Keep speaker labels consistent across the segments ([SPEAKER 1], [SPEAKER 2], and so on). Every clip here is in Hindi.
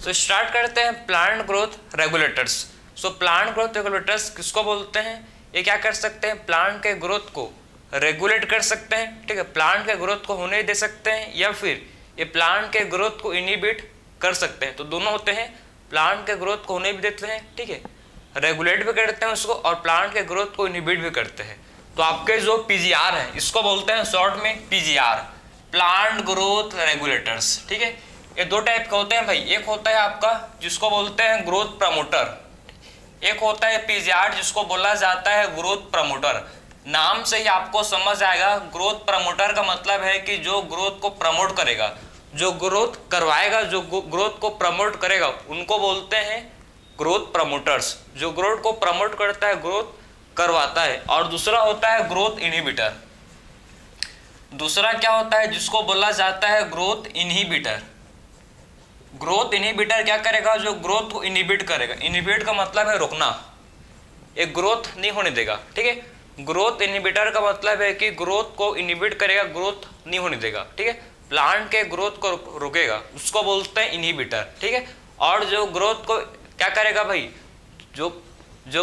[SPEAKER 1] तो स्टार्ट करते हैं प्लांट ग्रोथ रेगुलेटर्स। सो प्लांट ग्रोथ रेगुलेटर्स किसको बोलते हैं? ये क्या कर सकते हैं? प्लांट के ग्रोथ को रेगुलेट कर सकते हैं, ठीक है, प्लांट के ग्रोथ को होने दे सकते हैं, या फिर ये प्लांट के ग्रोथ को इनहिबिट कर सकते हैं। तो दोनों होते हैं, प्लांट के ग्रोथ को होने भी देते हैं, ठीक है, रेगुलेट भी करते हैं उसको, और प्लांट के ग्रोथ को इनहिबिट भी करते हैं। तो आपके जो पीजीआर है इसको बोलते हैं शॉर्ट में पीजीआर, प्लांट ग्रोथ रेगुलेटर्स, ठीक है। ये दो टाइप के होते हैं भाई, एक होता है आपका जिसको बोलते हैं ग्रोथ प्रमोटर, एक होता है पीजीआर जिसको बोला जाता है ग्रोथ प्रमोटर। नाम से ही आपको समझ आएगा, ग्रोथ प्रमोटर का मतलब है कि जो ग्रोथ को प्रमोट करेगा, जो ग्रोथ करवाएगा, जो ग्रोथ को प्रमोट करेगा, उनको बोलते हैं ग्रोथ प्रमोटर्स। जो ग्रोथ को प्रमोट करता है, ग्रोथ करवाता है। और दूसरा होता है ग्रोथ इनहिबिटर। दूसरा क्या होता है? जिसको बोला जाता है ग्रोथ इनहिबिटर। ग्रोथ इनहिबिटर क्या करेगा? जो ग्रोथ को इनहिबिट करेगा। इनहिबिट का मतलब है रोकना, एक ग्रोथ नहीं होने देगा, ठीक है। ग्रोथ इनहिबिटर का मतलब है कि ग्रोथ को इनहिबिट करेगा, ग्रोथ नहीं होने देगा, ठीक है, प्लांट के ग्रोथ को रोकेगा, उसको बोलते हैं इनहिबिटर, ठीक है। और जो ग्रोथ को क्या करेगा भाई, जो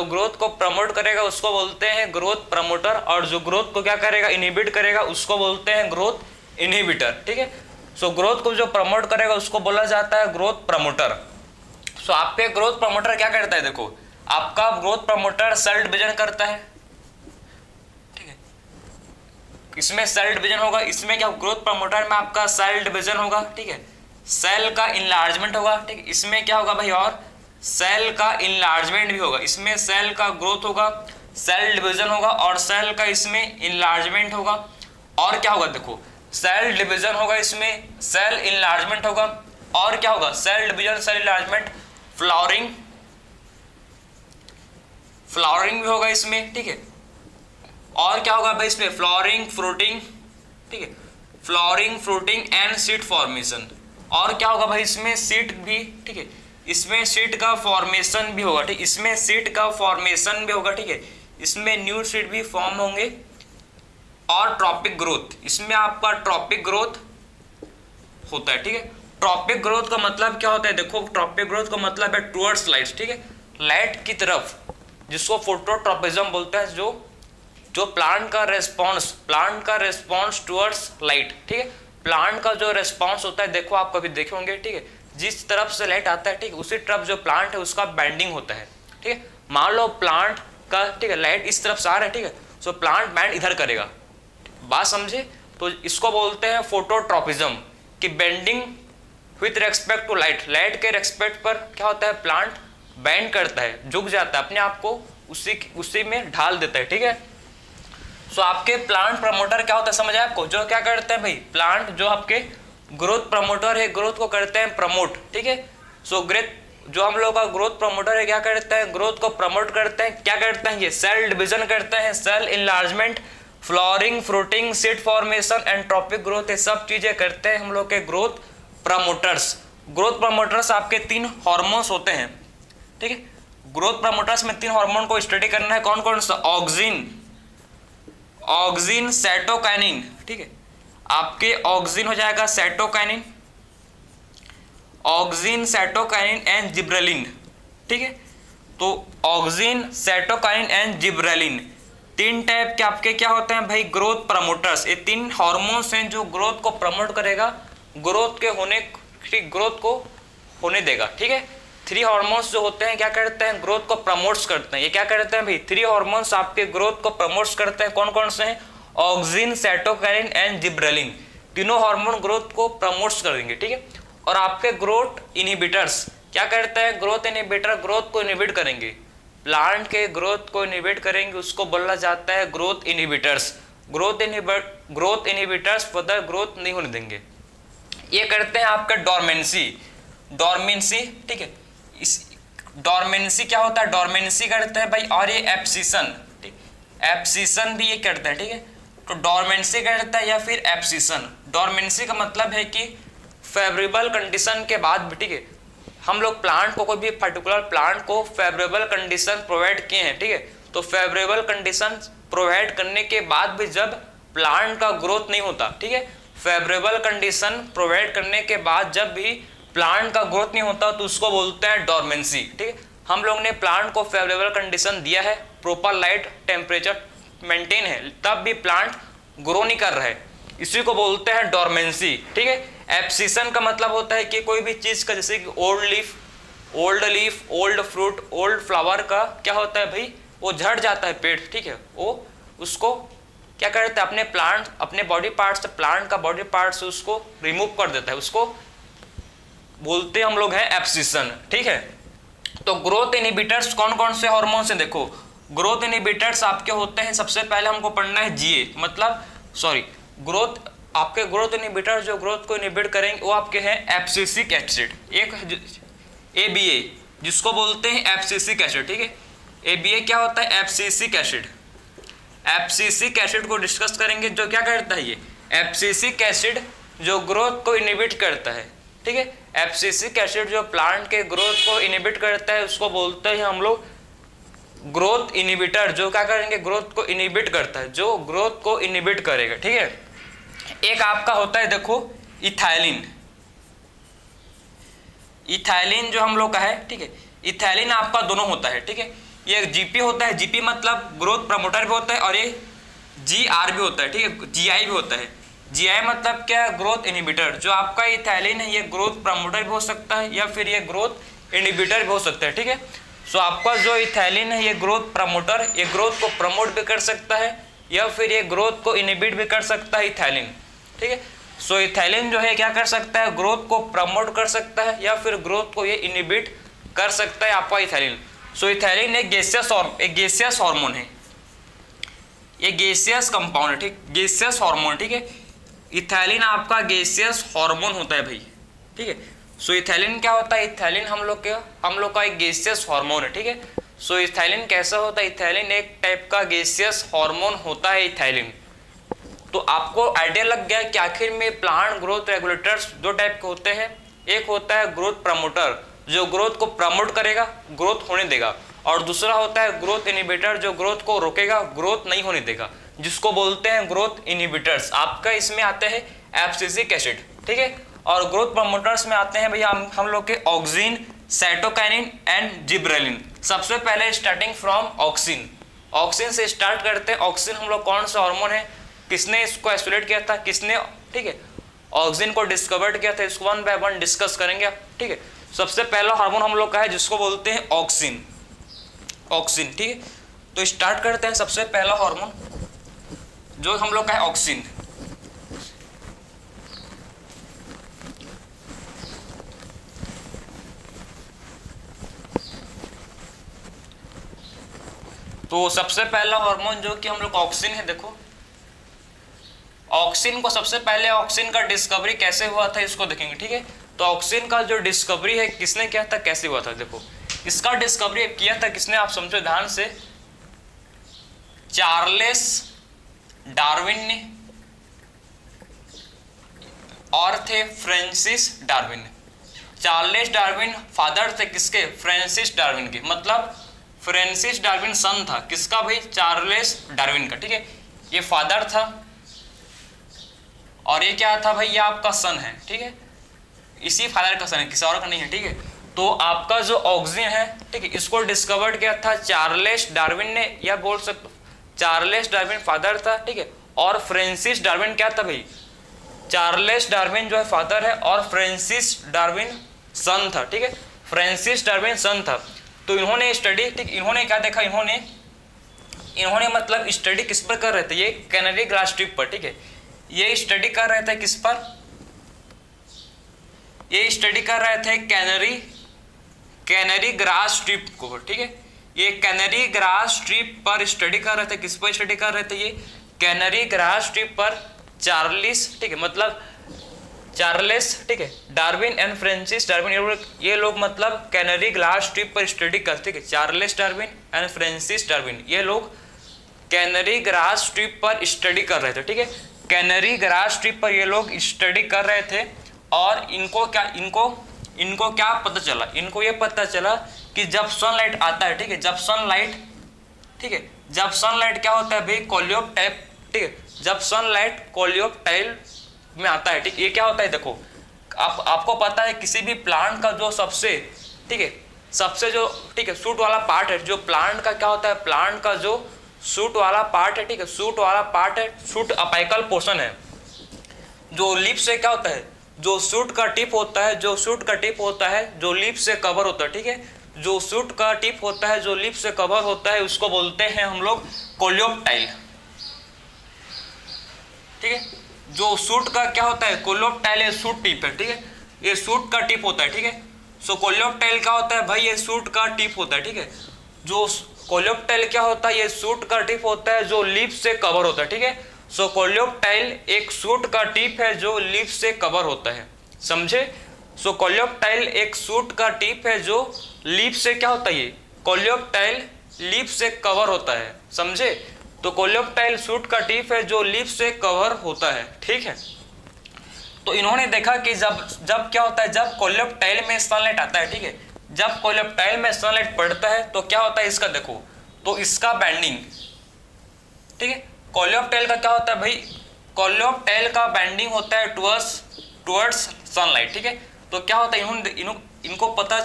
[SPEAKER 1] ग्रोथ को प्रमोट करेगा उसको बोलते हैं ग्रोथ प्रमोटर, और जो ग्रोथ को क्या करेगा, इनहिबिट करेगा, उसको बोलते हैं ग्रोथ इनहिबिटर, ठीक है। सो ग्रोथ को जो प्रमोट करेगा उसको बोला जाता है ग्रोथ प्रमोटर। सो आपके ग्रोथ प्रमोटर क्या करता है? देखो, आपका ग्रोथ प्रमोटर सेल डिवीजन करता है, ठीक है, इसमें सेल डिवीजन होगा। इसमें क्या, ग्रोथ प्रमोटर में आपका सेल डिवीजन होगा, ठीक है, सेल का इनलार्जमेंट होगा, ठीक है। इसमें क्या होगा भाई, और सेल का इनलार्जमेंट भी होगा। इसमें सेल का ग्रोथ होगा, सेल डिवीजन होगा, और सेल का इसमें इनलार्जमेंट होगा। और क्या होगा, देखो, सेल डिवीजन होगा, इसमें सेल इनलार्जमेंट होगा, और क्या होगा, cell division, cell enlargement, flowering भी होगा इसमें, ठीक है। और क्या होगा भाई इसमें, फ्लावरिंग, फ्रूटिंग, ठीक है, flowering, fruiting and seed formation. और क्या होगा भाई इसमें, सीड भी, ठीक है, इसमें सीड का फॉर्मेशन भी होगा, ठीक, इसमें सीड का फॉर्मेशन भी होगा, ठीक है, इसमें न्यू सीड भी फॉर्म होंगे। और ट्रॉपिक ग्रोथ, इसमें आपका ट्रॉपिक ग्रोथ होता है, ठीक है। ट्रॉपिक ग्रोथ का मतलब क्या होता है? देखो, ट्रॉपिक ग्रोथ का मतलब है टुवर्ड्स लाइट, ठीक है, लाइट की तरफ, जिसको फोटोट्रॉपिज्म बोलते हैं। जो प्लांट का रेस्पॉन्स टुवर्ड्स लाइट, ठीक है, प्लांट का जो रेस्पॉन्स होता है, देखो आप कभी देखे होंगे, ठीक है, जिस तरफ से लाइट आता है, ठीक है, उसी तरफ जो प्लांट है उसका बेंडिंग होता है, ठीक है। मान लो प्लांट का, ठीक है, लाइट इस तरफ से आ रहा है, ठीक है, सो प्लांट बेंड इधर करेगा, बात समझे? तो इसको बोलते हैं फोटोट्रॉपिज्म, कि bending with respect to light, light के रेस्पेक्ट पर क्या होता है, प्लांट बेंड करता है, झुक जाता है, अपने आप को उसी में ढाल देता है, ठीक है। सो आपके प्लांट प्रमोटर क्या होता है, समझ आया आपको? जो क्या करते हैं भाई, प्लांट जो आपके ग्रोथ प्रमोटर है, ग्रोथ को करते हैं प्रमोट, ठीक है। सो जो हम लोग का ग्रोथ प्रमोटर है, क्या करते हैं, ग्रोथ को प्रमोट करते हैं। क्या करते हैं ये, सेल डिवीजन करते हैं, cell enlargement, flowering, fruiting, seed formation and tropic growth, ये सब चीजें करते हैं हम लोग के ग्रोथ प्रमोटर्स। ग्रोथ प्रमोटर्स आपके 3 हार्मोन्स होते हैं, ठीक है। ग्रोथ प्रमोटर्स में 3 हार्मोन को स्टडी करना है, कौन कौन सा? ऑक्सिन, साइटोकाइनिन, ठीक है, आपके ऑक्सिन हो जाएगा cytokinin, auxin, cytokinin and gibberellin, ठीक है। तो auxin, cytokinin and gibberellin 3 type के आपके क्या होते हैं भाई, ग्रोथ प्रमोटर्स। ये 3 हार्मोन्स हैं जो ग्रोथ को प्रमोट करेगा, ग्रोथ को होने देगा, ठीक है। 3 हार्मोन्स जो होते हैं क्या करते हैं, ग्रोथ को प्रमोट्स करते हैं। ये क्या करते हैं भाई, 3 हार्मोन्स आपके ग्रोथ को प्रमोट्स करते हैं। कौन कौन से हैं? ऑक्सिन, साइटोकाइनिन एंड जिब्रेलिन, तीनों हार्मोन ग्रोथ को प्रमोट्स करेंगे, ठीक है। और आपके ग्रोथ इनहिबिटर्स क्या करते हैं, ग्रोथ इनहिबिटर ग्रोथ को इनहिबिट करेंगे, प्लांट के ग्रोथ को इनहिबिट करेंगे, उसको बोला जाता है growth inhibitors. Growth inhibitors further growth नहीं होने देंगे। ये करते हैं आपका डोरमेंसी, ठीक है। इस डोरमेंसी क्या होता है, डोरमेंसी करते हैं भाई, और ये एब्सिशन, ठीक, एब्सिशन भी ये करते हैं, ठीक है। तो डोरमेंसी करता है या फिर एब्सिशन। डोरमेंसी का मतलब है कि फेवरेबल कंडीशन के बाद भी, ठीक है, हम लोग प्लांट को, कोई भी पर्टिकुलर प्लांट को फेवरेबल कंडीशन प्रोवाइड किए हैं, ठीक है, तो फेवरेबल कंडीशन प्रोवाइड करने के बाद भी जब प्लांट का ग्रोथ नहीं होता, ठीक है, फेवरेबल कंडीशन प्रोवाइड करने के बाद जब भी प्लांट का ग्रोथ नहीं होता तो उसको बोलते हैं डोरमेंसी। ठीक है, हम लोग ने प्लांट को फेवरेबल कंडीशन दिया है, प्रॉपर लाइट टेम्परेचर मेंटेन है, तब भी प्लांट ग्रो नहीं कर रहा है, इसी को बोलते हैं डोरमेंसी। ठीक है, एब्सिशन का मतलब होता है कि कोई भी चीज का, जैसे कि old leaf, old fruit, old flower का क्या होता है भाई, वो झड़ जाता है पेड़। ठीक है, वो उसको क्या करता है, अपने प्लांट, अपने बॉडी पार्ट से, प्लांट का बॉडी पार्ट से उसको रिमूव कर देता है, उसको बोलते हैं हम लोग हैं एब्सिशन। ठीक है, तो ग्रोथ इनहिबिटर्स कौन कौन से हार्मोन से, देखो ग्रोथ इनहिबिटर्स आपके होते हैं, सबसे पहले हमको पढ़ना है जीए, मतलब ग्रोथ, आपके ग्रोथ इनहिबिटर जो ग्रोथ को इनहिबिट करेंगे वो आपके हैं एब्सिसिक एसिड, एक ABA जिसको बोलते हैं एब्सिसिक एसिड। ठीक है, ABA क्या होता है, एब्सिसिक एसिड। एब्सिसिक एसिड को डिस्कस करेंगे, जो क्या करता है, ये एब्सिसिक एसिड जो ग्रोथ को इनहिबिट करता है। ठीक है, एब्सिसिक एसिड जो प्लांट के ग्रोथ को इनहिबिट करता है उसको बोलते हैं हम लोग ग्रोथ इनहिबिटर, जो क्या करेंगे, ग्रोथ को इनहिबिट करता है, जो ग्रोथ को इनहिबिट करेगा। ठीक है, एक आपका होता है देखो इथाइलिन, इथाइलिन जो हम लोग का है। ठीक है, इथाइलिन आपका दोनों होता है। ठीक है, ये GP होता है, GP मतलब ग्रोथ प्रमोटर भी होता है, और ये GR भी होता है। ठीक है, GI भी होता है। GI मतलब क्या है, ग्रोथ इनहिबिटर। जो आपका इथाइलिन है ये ग्रोथ प्रमोटर भी हो सकता है या फिर ये ग्रोथ इनहिबिटर भी हो सकता है। ठीक है, सो आपका जो इथाइलिन है ये ग्रोथ प्रमोटर, ये ग्रोथ को प्रमोट भी कर सकता है या फिर ये ग्रोथ को इनहिबिट भी कर सकता है इथाइलिन। ठीक है, सो इथाइलिन जो है क्या कर सकता है, ग्रोथ को प्रमोट कर सकता है या फिर ग्रोथ को ये इनहिबिट कर सकता है आपका इथाइलिन। सो इथाइलिन एक गैसियस हार्मोन है, ये गैसियस कंपाउंड है। ठीक, गैसियस हार्मोन। ठीक है, इथाइलिन आपका गैसियस हार्मोन होता है भाई। ठीक है, सो इथाइलिन क्या होता है, इथाइलिन हम लोग का एक गैसियस हार्मोन है। ठीक है, सो इथाइलिन कैसा होता है, इथाइलिन एक टाइप का गैसियस हार्मोन होता है इथाइलिन। तो आपको आइडिया लग गया कि आखिर में प्लांट ग्रोथ रेगुलेटर्स दो टाइप के होते हैं, एक होता है ग्रोथ प्रमोटर जो ग्रोथ को प्रमोट करेगा, ग्रोथ होने देगा, और दूसरा होता है ग्रोथ इनहिबिटर जो ग्रोथ को रोकेगा, ग्रोथ नहीं होने देगा, जिसको बोलते हैं ग्रोथ इनहिबिटर्स। आपका इसमें आते हैं एब्सिसिक एसिड। ठीक है, और ग्रोथ प्रमोटर्स में आते हैं भैया हम लोग के ऑक्सिन, साइटोकाइनिन एंड जिब्रेलिन। सबसे पहले स्टार्टिंग फ्रॉम ऑक्सिन, ऑक्सिन से स्टार्ट करते हैं। ऑक्सिन हम लोग कौन सा हार्मोन है, किसने इसको आइसोलेट किया था, किसने, ठीक है, ऑक्सिन को डिस्कवर्ड किया था, इसको वन बाय वन डिस्कस करेंगे। ठीक है, सबसे पहला हार्मोन हम लोग का है जिसको बोलते हैं ऑक्सिन, ऑक्सिन। ठीक है, तो स्टार्ट करते हैं। सबसे पहला हार्मोन जो हम लोग का है ऑक्सिन। तो सबसे पहला हार्मोन जो कि हम लोग ऑक्सिन है, देखो ऑक्सिन को सबसे पहले ऑक्सिन का डिस्कवरी कैसे हुआ था इसको देखेंगे। ठीक है, तो ऑक्सिन का जो डिस्कवरी है किसने किया था, कैसे हुआ था, देखो इसका डिस्कवरी किया था किसने, आप समझो ध्यान से, चार्लेस डार्विन ने और थे Francis Darwin. Charles Darwin father थे किसके, फ्रांसिस डार्विन के, मतलब फ्रांसिस डार्विन सन था किसका भाई, चार्लेस डार्विन का। ठीक है, ये फादर था और ये क्या था भाई, ये आपका सन है। ठीक है, इसी फादर का सन है, किसी और का नहीं है। ठीक है, तो आपका जो ऑक्सिन है, ठीक है, इसको डिस्कवर्ड किया था चार्लेस डार्विन ने, या बोल सकते चार्लेस डार्विन फादर था। ठीक है, और फ्रांसिस डार्विन क्या था भाई, चार्लेस डार्विन जो है फादर है और फ्रांसिस डार्विन सन था। ठीक है, फ्रांसिस डार्विन सन था। तो इन्होंने स्टडी, ठीक, इन्होंने क्या देखा, इन्होंने मतलब स्टडी किस पर कर रहे थे, ये कैनरी ग्रास ट्रिप पर। ठीक है, ये स्टडी कर रहे थे किस पर, ये स्टडी कर रहे थे कैनरी ग्रास ट्रिप को। ठीक है, ये कैनरी ग्रास ट्रिप पर स्टडी कर रहे थे, किस पर स्टडी कर रहे थे, ये कैनरी ग्रास ट्रिप पर चार्लिस, ठीक है, मतलब चार्लेस, ठीक है, डार्विन एंड फ्रांसिस डार्विन, ये लोग मतलब कैनरी ग्रास ट्रिप पर स्टडी करते। ठीक है, Charles Darwin and Francis Darwin ये लोग कैनरी ग्रास ट्रिप पर स्टडी कर रहे थे। ठीक है, कैनरी ग्रास ट्रिप पर ये लोग स्टडी कर रहे थे और इनको क्या पता चला, इनको ये पता चला कि जब सनलाइट आता है, ठीक है, जब सनलाइट क्या होता है भाई, कोलियोप्टाइल, ठीक है, जब सनलाइट कोलियोप्टाइल में आता है, ठीक, ये क्या होता है, देखो आपको पता है किसी भी प्लांट का जो सबसे, ठीक है, सबसे जो, ठीक है, सूट वाला पार्ट है, जो प्लांट का क्या होता है, प्लांट का जो सूट वाला पार्ट है, ठीक है, सूट वाला पार्ट है, सूट अपाइकल पोर्शन है, जो लीफ से क्या होता है, जो सूट का टिप होता है, जो सूट का टिप होता है, जो लीफ से कवर होता है, ठीक है, जो सूट का टिप होता है, जो लीफ से कवर होता है, उसको बोलते हैं हम लोग कोलियोप्टाइल, ठीक है। जो सूट का क्या होता है, कोलियोप्टाइल, ये सूट टिप है, ठीक है, ये सूट का टिप होता है, ठीक है। सो कोलियोप्टाइल क्या होता है भाई, ये सूट का टिप होता है, ठीक है। जो कोलियोप्टाइल क्या होता है, ये सूट का टिप होता है जो लीफ से कवर होता है, ठीक है। सो कोलियोप्टाइल एक सूट का टिप है जो लीफ से कवर होता है, समझे। सो कोलियोप्टाइल एक सूट का टिप है जो लीफ से क्या होता है, ये कोलियोप्टाइल लीफ से कवर होता है, समझे। तो कोलियोप्टाइल सूट का टिप है जो लीफ से कवर होता है, ठीक है। तो इन्होंने देखा कि जब क्या होता है, जब कोलियोप्टाइल में सनलाइट आता है, ठीक है, जब कोलियोप्टाइल में सनलाइट पड़ता है तो क्या होता है इसका, देखो तो इसका बैंडिंग, ठीक है, कोलियोप्टाइल का क्या होता है भाई, कोलियोप्टाइल का बैंडिंग होता है टुवर्ड्स सनलाइट, ठीक है। तो क्या होता है, इनको पता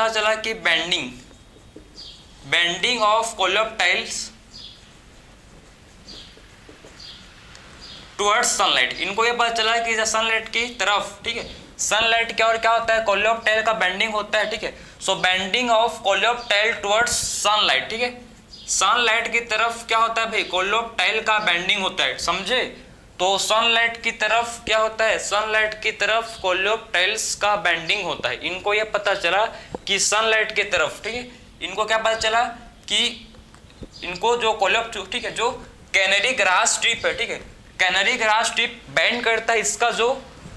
[SPEAKER 1] चला कि बैंडिंग ऑफ कोलियोप्टाइल्स टुवर्ड्स सनलाइट, इनको ये पता चला कि सनलाइट की तरफ, ठीक है, सनलाइट क्या और क्या होता है, कोलियोप्टाइल का बैंडिंग होता है, ठीक है। So bending of coleoptile towards sunlight, ठीक है, सनलाइट की तरफ क्या होता है भाई, कोलियोप्टाइल का बैंडिंग होता है, समझे। तो सनलाइट की तरफ क्या होता है, सनलाइट की तरफ कोलियोप्टाइल्स का बैंडिंग होता है। इनको ये पता चला कि सनलाइट की तरफ, ठीक है, इनको क्या पता चला कि इनको जो ठीक है, जो कैनरी ग्रास स्ट्रिप है, ठीक है, कैनरी ग्रास स्ट्रिप बैंड करता है, इसका जो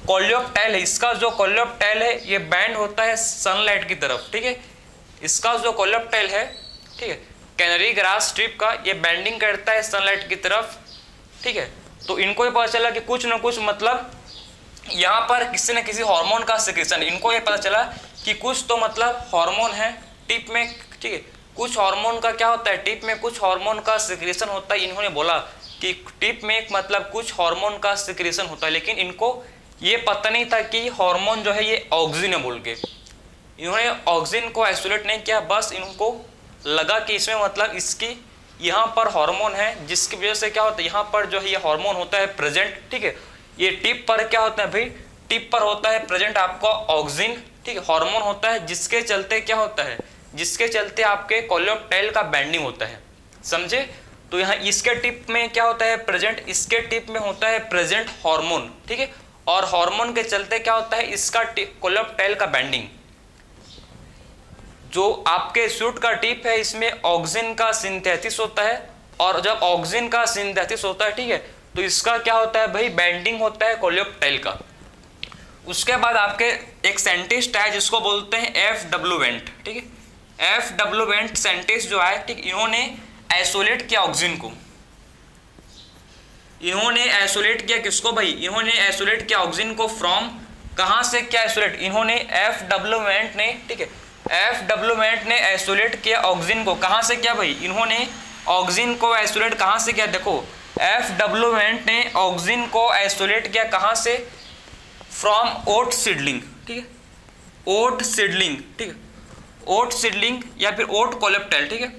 [SPEAKER 1] कोलियोप्टाइल है, इसका जो कोलियोप्टाइल है ये बैंड होता है सनलाइट की तरफ, ठीक है, इसका जो कोलियोप्टाइल है, ठीक है, कैनरी ग्रास स्ट्रिप का ये बैंडिंग करता है सनलाइट की तरफ, ठीक है। तो इनको ये पता चला कि कुछ ना कुछ मतलब यहाँ पर किसी न किसी हार्मोन का सिक्रेशन, इनको ये पता चला कि कुछ तो मतलब हार्मोन है टिप में, ठीक है, कुछ हार्मोन का क्या होता है, टिप में कुछ हार्मोन का सिक्रेशन होता है। इन्होंने बोला कि टिप में एक मतलब कुछ हार्मोन का सिक्रेशन होता है, लेकिन इनको ये पता नहीं था कि हार्मोन जो है ये ऑक्सिन है बोल के। इन्होंने ऑक्सिन को आइसोलेट नहीं किया, बस इनको लगा कि इसमें मतलब इसकी यहाँ पर हार्मोन है, जिसकी वजह से क्या होता है यहाँ पर जो है ये हार्मोन होता है प्रेजेंट, ठीक है। ये टिप पर क्या होता है भाई, टिप पर होता है प्रेजेंट आपका ऑक्सिन, ठीक है, हार्मोन होता है, जिसके चलते क्या होता है, जिसके चलते आपके कोलियोप्टाइल का बैंडिंग होता है, समझे। तो यहाँ इसके टिप में क्या होता है प्रेजेंट, इसके टिप में होता है प्रेजेंट हार्मोन, ठीक है, और हार्मोन के चलते क्या होता है इसका कोलियोप्टाइल का बैंडिंग। जो आपके सूट का टिप है इसमें ऑक्सिन का सिंथेसिस होता है, और जब ऑक्सिन का सिंथेसिस होता है, ठीक है, तो इसका क्या होता है भाई बैंडिंग होता है कोलियोप्टाइल का। उसके बाद आपके एक साइंटिस्ट है जिसको बोलते हैं F.W. वेंट, ठीक है, F.W. वेंट साइंटिस्ट जो है, ठीक, इन्होंने आइसोलेट किया ऑक्सिन को, इन्होंने आइसोलेट किया किसको भाई, इन्होंने आइसोलेट किया ऑक्सिन को फ्रॉम, कहाँ से क्या आइसोलेट, इन्होंने F.W. वेंट ने, ठीक है, F.W. वेंट ने आइसोलेट किया ऑक्सिन को, कहाँ से किया भाई, इन्होंने ऑक्सिन को आइसोलेट कहाँ से किया, देखो F.W. वेंट ने ऑक्सिन को आइसोलेट किया कहाँ से, फ्रॉम ओट सीडलिंग, ठीक है, ओट सीडलिंग, ठीक है, ओट सीडलिंग या फिर ओट कोलियोप्टाइल, ठीक है,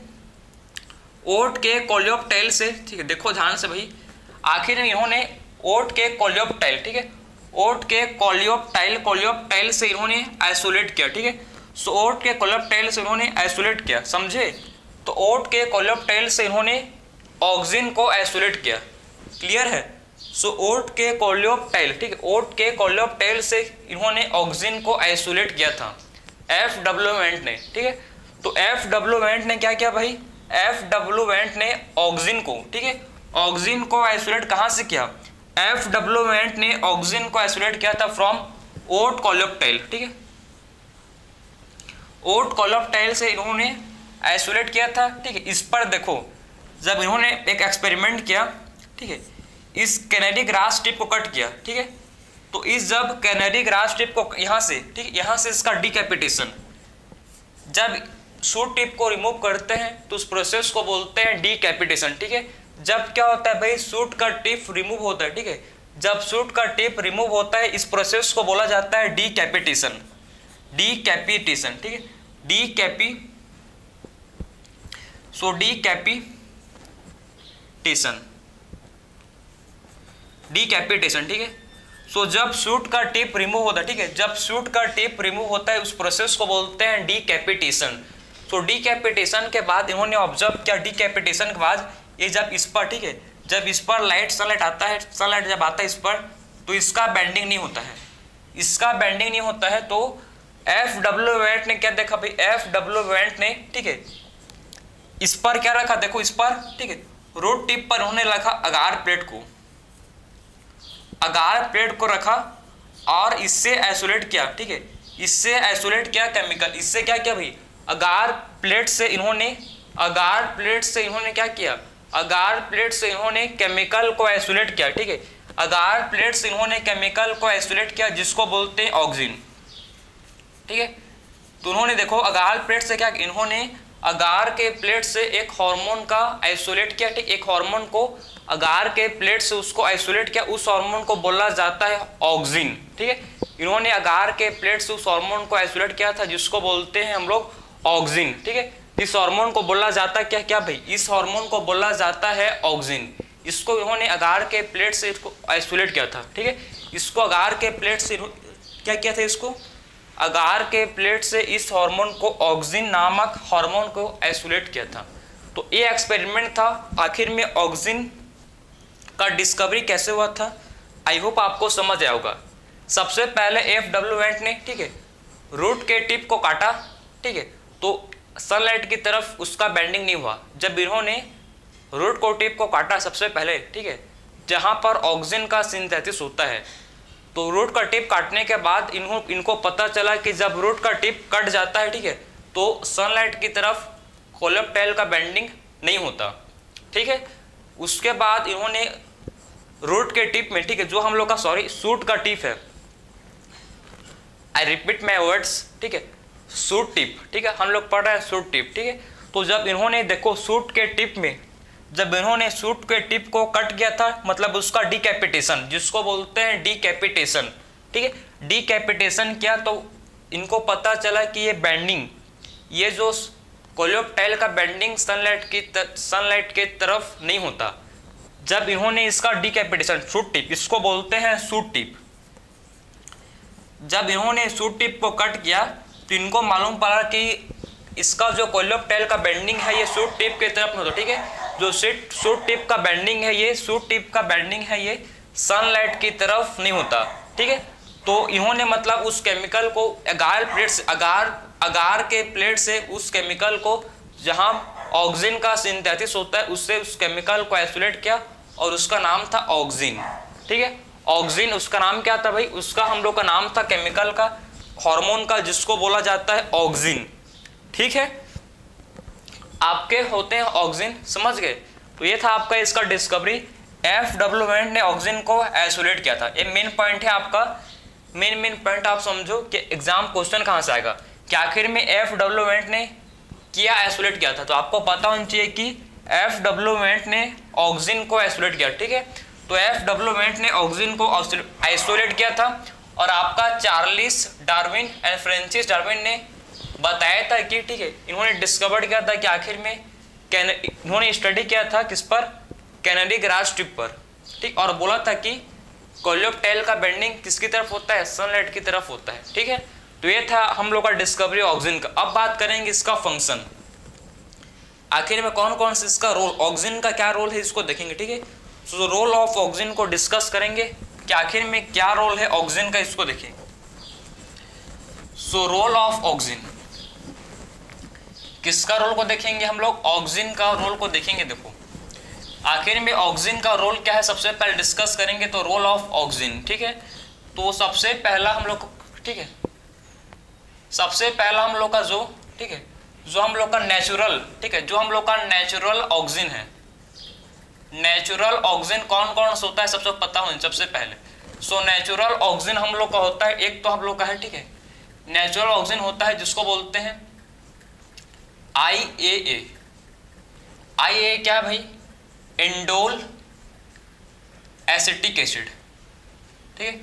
[SPEAKER 1] ओट के कोलियोप्टाइल से, ठीक है, देखो ध्यान से भाई, आखिर इन्होंने ओट के कोलियोप्टाइल, ठीक है, ओट के कोलियोप्टाइल से इन्होंने आइसोलेट किया, ठीक है। सो ओट के कोलियोप्टाइल से इन्होंने आइसोलेट किया, समझे। तो ओट के कोलियोप्टाइल से इन्होंने ऑक्सिन को आइसोलेट किया, क्लियर है। सो ओट के कोलियोप्टाइल, ठीक है, ओट के कोलियोप्टाइल से इन्होंने ऑक्सिन को आइसोलेट किया था F.W. वेंट ने, ठीक है। तो F.W. वेंट ने क्या किया भाई, F.W. वेंट ने ऑक्सिन को, ठीक है, ऑक्सिन को आइसोलेट कहाँ से किया, F.W. वेंट ने ऑक्सिन को आइसोलेट किया था फ्रॉम ओट कोलियोप्टाइल, ठीक है, ओट कोलियोप्टाइल से इन्होंने आइसोलेट किया था, ठीक है। इस पर देखो जब इन्होंने एक एक्सपेरिमेंट किया, ठीक है, इस कैनेडी ग्रास टिप को कट किया, ठीक है, तो इस जब कैनेडी ग्रास टिप को यहाँ से, ठीक है, यहाँ से इसका डिकैपिटेशन, जब सूट टिप को रिमूव करते हैं तो उस प्रोसेस को बोलते हैं डिकैपिटेशन, ठीक है। जब क्या होता है भाई सूट का टिप रिमूव होता है, ठीक है, जब सूट का टिप रिमूव होता है इस प्रोसेस को बोला जाता है डीकैपिटेशन। डीकैपिटेशन, ठीक है, डीकैपिटेशन, ठीक है। सो जब सूट का टिप रिमूव होता है, ठीक है, जब सूट का टिप रिमूव होता है उस प्रोसेस को बोलते हैं डीकैपिटेशन। सो डीकैपिटेशन के बाद इन्होंने ऑब्जर्व किया, डीकैपिटेशन के बाद ये जब इस पर, ठीक है, जब इस पर सनलाइट आता है, सनलाइट जब आता है इस पर, तो इसका बेंडिंग नहीं होता है, इसका बेंडिंग नहीं होता है। तो F.W. वेंट ने क्या देखा भाई, F.W. वेंट ने, ठीक है, इस पर क्या रखा, देखो इस पर, ठीक है, रूट टिप पर उन्होंने रखा अगार प्लेट को, अगार प्लेट को रखा और इससे आइसोलेट किया, ठीक है, इससे आइसोलेट किया केमिकल, इससे क्या किया भाई, अगार प्लेट से इन्होंने क्या किया, अगार प्लेट से इन्होंने केमिकल को आइसोलेट किया, ठीक है, अगार प्लेट से इन्होंने केमिकल को आइसोलेट किया जिसको बोलते हैं ऑक्सीजन, ठीक है। तो उन्होंने देखो अगार प्लेट से क्या, इन्होंने अगार के प्लेट से एक हार्मोन का आइसोलेट किया, ठीक, एक हार्मोन को अगार के प्लेट से उसको आइसोलेट किया, उस हार्मोन को बोला जाता है ऑक्सीजन, ठीक है। इन्होंने अगार के प्लेट से उस हार्मोन को आइसोलेट किया था जिसको बोलते हैं हम लोग ऑक्सीजन, ठीक है। इस हार्मोन को बोला जाता है क्या, क्या भाई, इस हार्मोन को बोला जाता है ऑक्सीजन। इसको इन्होंने अगार के प्लेट से इसको आइसोलेट किया था, ठीक है, इसको अगार के प्लेट से क्या किया था, इसको अगार के प्लेट से इस हार्मोन को ऑक्सीजन नामक हार्मोन को आइसोलेट किया था। तो ये एक्सपेरिमेंट था। आखिर में ऑक्सीजन का डिस्कवरी कैसे हुआ था, आई होप आपको समझ आया होगा। सबसे पहले F.W. वेंट ने, ठीक है, रूट के टिप को काटा, ठीक है, तो सनलाइट की तरफ उसका बेंडिंग नहीं हुआ। जब इन्होंने रूट को टिप को काटा सबसे पहले, ठीक है, जहाँ पर ऑक्सीजन का सिंथेसिस होता है, तो रूट का टिप काटने के बाद इनको पता चला कि जब रूट का टिप कट जाता है, ठीक है, तो सनलाइट की तरफ कोलेप्टेल का बेंडिंग नहीं होता, ठीक है। उसके बाद इन्होंने रूट के टिप में, ठीक है, जो हम लोग का सूट का टिप है, आई रिपीट माई वर्ड्स, ठीक है, सूट टिप, ठीक है, हम लोग पढ़ रहे हैं सूट टिप, ठीक है। तो जब इन्होंने देखो सूट के टिप में, जब इन्होंने सूट के टिप को कट किया था, मतलब उसका डीकैपिटेशन, जिसको बोलते हैं डीकैपिटेशन, ठीक है, डीकैपिटेशन किया, तो इनको पता चला कि ये बेंडिंग, ये जो कोलेप्टेल का बेंडिंग सनलाइट के तरफ नहीं होता। जब इन्होंने इसका डीकैपिटेशन, सूट टिप, इसको बोलते हैं सूट टिप, जब इन्होंने सूट टिप को कट किया तो इनको मालूम पड़ा कि इसका जो कोलेप्टेल का बेंडिंग है ये सूट टिप के तरफ नहीं होता, ठीक है, जो सूट टिप का बेंडिंग है, ये सूट टिप का बेंडिंग है, ये सनलाइट की तरफ नहीं होता, ठीक है। तो इन्होंने मतलब उस केमिकल को अगार प्लेट से, अगार के प्लेट से उस केमिकल को जहां ऑक्सीजन का सिंथेसिस होता है उससे उस केमिकल को आइसोलेट किया और उसका नाम था ऑक्सीजन, ठीक है। ऑक्सीजन उसका नाम क्या था भाई, उसका हम लोग का नाम था केमिकल का, हार्मोन का, जिसको बोला जाता है ऑक्सीजन, ठीक है। आपके होते हैं ऑक्सीजन, समझ गए। तो ये था आपका इसका डिस्कवरी, F.W. वेंट ने ऑक्सीजन को आइसोलेट किया था। ये मेन पॉइंट है आपका, मेन पॉइंट आप समझो कि एग्जाम क्वेश्चन कहाँ से आएगा, कि आखिर में F.W. वेंट ने किया आइसोलेट किया था। तो आपको पता होना चाहिए कि F.W. वेंट ने ऑक्सीजन को आइसोलेट किया, ठीक है। तो F.W. वेंट ने ऑक्सीजन को आइसोलेट किया था और आपका Charles Darwin and Francis Darwin ने बताया था कि, ठीक है, इन्होंने डिस्कवर किया था कि आखिर में इन्होंने स्टडी किया था किस पर, कैनेडी ग्रास टिप पर, ठीक, और बोला था कि कोलेप्टेल का बेंडिंग किसकी तरफ होता है, सनलाइट की तरफ होता है, ठीक है। तो ये था हम लोग का डिस्कवरी ऑक्सीजन का। अब बात करेंगे इसका फंक्शन, आखिर में कौन कौन से इसका रोल, ऑक्सीजन का क्या रोल है इसको देखेंगे, ठीक है। तो रोल ऑफ ऑक्सीजन को डिस्कस करेंगे कि आखिर में क्या रोल है ऑक्सीजन का, इसको देखेंगे। सो रोल ऑफ ऑक्सीजन, किसका रोल को देखेंगे हम लोग, ऑक्सीजन का रोल को देखेंगे। देखो आखिर में ऑक्सीजन का रोल क्या है सबसे पहले डिस्कस करेंगे, तो रोल ऑफ ऑक्सीजन, ठीक है। तो सबसे पहला हम लोग, ठीक है, सबसे पहला हम लोग का जो, ठीक है, जो हम लोग का नेचुरल, ठीक है, जो हम लोग का नेचुरल ऑक्सीजन है, नेचुरल ऑक्सीजन कौन कौन सा होता है सबसे पता हो सबसे पहले। सो नेचुरल ऑक्सीजन हम लोग का होता है, एक तो हम लोग का है, ठीक है, नेचुरल ऑक्सीजन होता है जिसको बोलते हैं IAA। IAA क्या भाई, इंडोल एसिटिक एसिड, ठीक है,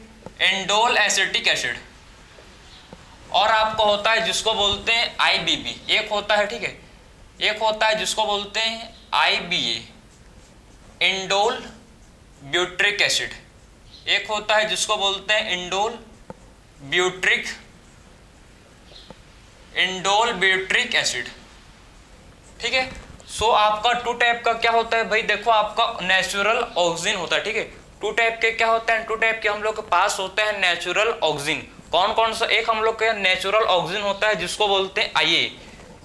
[SPEAKER 1] इंडोल एसिटिक एसिड। और आपका होता है जिसको बोलते हैं IBB, एक होता है, ठीक है, एक होता है जिसको बोलते हैं IBA, इंडोल ब्यूट्रिक एसिड। एक होता है जिसको बोलते हैं इंडोल ब्यूट्रिक एसिड, ठीक है। सो आपका टू टाइप का क्या होता है भाई, देखो आपका नेचुरल ऑक्सीजन होता है, ठीक है। टू टाइप के क्या होते हैं, टू टाइप के हम लोग के पास होते हैं नेचुरल ऑक्सीजन। कौन कौन सा, एक हम लोग के नेचुरल ऑक्सीजन होता है जिसको बोलते हैं IA,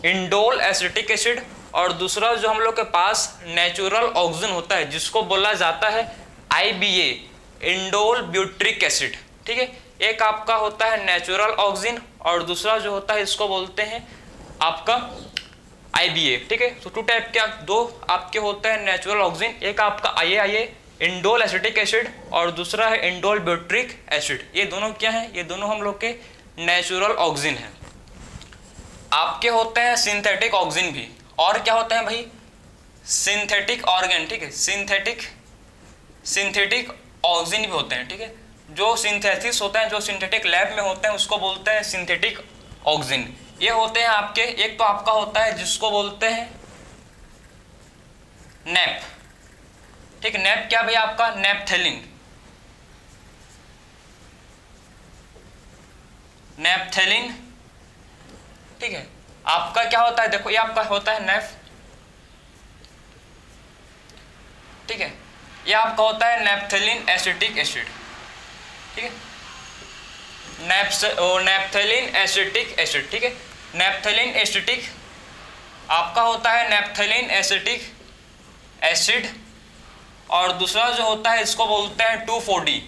[SPEAKER 1] इंडोल एसिटिक एसिड, और दूसरा जो हम लोग के पास नेचुरल ऑक्सीजन होता है जिसको बोला जाता है IBA, इंडोल ब्यूट्रिक एसिड, ठीक है। एक आपका होता है नेचुरल ऑक्सीजन और दूसरा जो होता है इसको बोलते हैं आपका IBA, ठीक है। तो टू टाइप के दो आपके होते हैं नेचुरल ऑक्सीजन, एक आपका IA इंडोल एसिटिक एसिड और दूसरा है इंडोल ब्यूट्रिक एसिड। ये दोनों क्या है, ये दोनों हम लोग के नेचुरल ऑक्सीजन है। आपके होते हैं सिंथेटिक ऑक्सीजन भी, और क्या होते हैं भाई, सिंथेटिक ऑर्गन, ठीक है, सिंथेटिक ऑक्सीजन भी होते हैं, ठीक है। जो सिंथेसिस होता है, जो सिंथेटिक लैब में होते हैं उसको बोलते हैं सिंथेटिक ऑक्सीजन। ये होते हैं आपके, एक तो आपका होता है जिसको बोलते हैं नैप, ठीक है। नैप क्या भाई, आपका नैप्थेलिन, ठीक है। आपका क्या होता है, देखो ये आपका होता है नैप, ठीक है। ये आपका होता है नैप्थेलिन एसिटिक एसिड, ठीक है, नैप्थेलिन एसिटिक एसिड, ठीक है। नैप्थेलिन एसिटिक आपका होता है नैप्थेलिन एसिटिक एसिड, और दूसरा जो होता है इसको बोलते हैं 2,4-D।